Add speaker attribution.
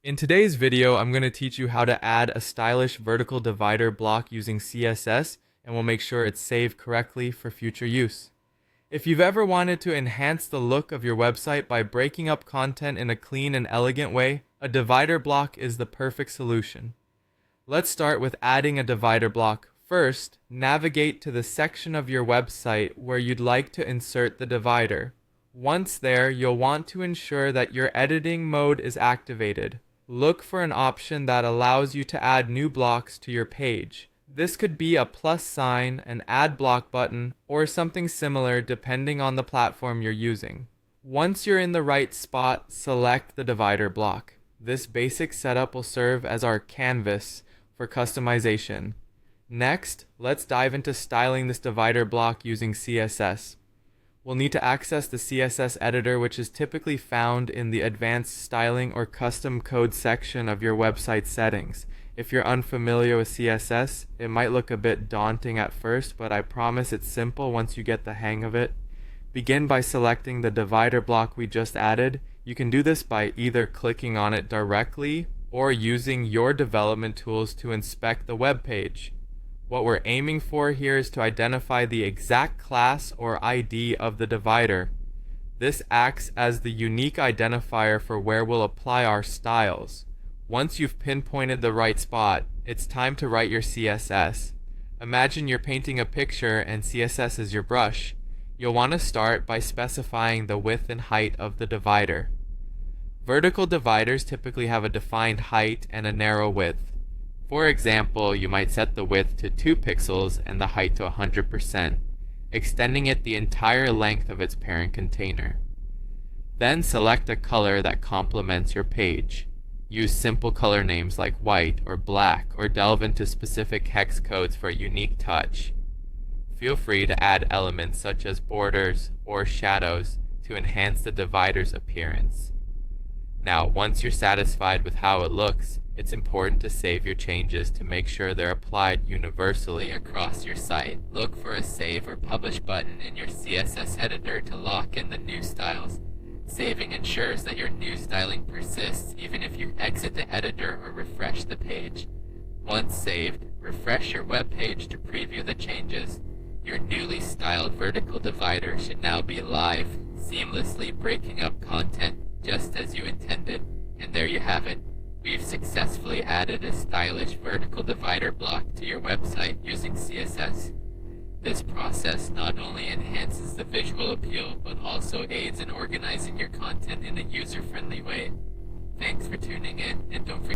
Speaker 1: In today's video, I'm going to teach you how to add a stylish vertical divider block using CSS, and we'll make sure it's saved correctly for future use. If you've ever wanted to enhance the look of your website by breaking up content in a clean and elegant way, a divider block is the perfect solution. Let's start with adding a divider block. First, navigate to the section of your website where you'd like to insert the divider. Once there, you'll want to ensure that your editing mode is activated. Look for an option that allows you to add new blocks to your page. This could be a plus sign, an add block button, or something similar depending on the platform you're using. Once you're in the right spot, select the divider block. This basic setup will serve as our canvas for customization. Next, let's dive into styling this divider block using CSS. We'll need to access the CSS editor, which is typically found in the advanced styling or custom code section of your website settings. If you're unfamiliar with CSS, it might look a bit daunting at first, but I promise it's simple once you get the hang of it. Begin by selecting the divider block we just added. You can do this by either clicking on it directly or using your development tools to inspect the web page. What we're aiming for here is to identify the exact class or ID of the divider. This acts as the unique identifier for where we'll apply our styles. Once you've pinpointed the right spot, it's time to write your CSS. Imagine you're painting a picture and CSS is your brush. You'll want to start by specifying the width and height of the divider. Vertical dividers typically have a defined height and a narrow width. For example, you might set the width to 2 pixels and the height to 100%, extending it the entire length of its parent container. Then select a color that complements your page. Use simple color names like white or black, or delve into specific hex codes for a unique touch. Feel free to add elements such as borders or shadows to enhance the divider's appearance. Now, once you're satisfied with how it looks, it's important to save your changes to make sure they're applied universally across your site. Look for a Save or Publish button in your CSS editor to lock in the new styles. Saving ensures that your new styling persists even if you exit the editor or refresh the page. Once saved, refresh your web page to preview the changes. Your newly styled vertical divider should now be live, seamlessly breaking up content just as you intended. And there you have it. We've successfully added a stylish vertical divider block to your website using CSS. This process not only enhances the visual appeal, but also aids in organizing your content in a user-friendly way. Thanks for tuning in, and don't forget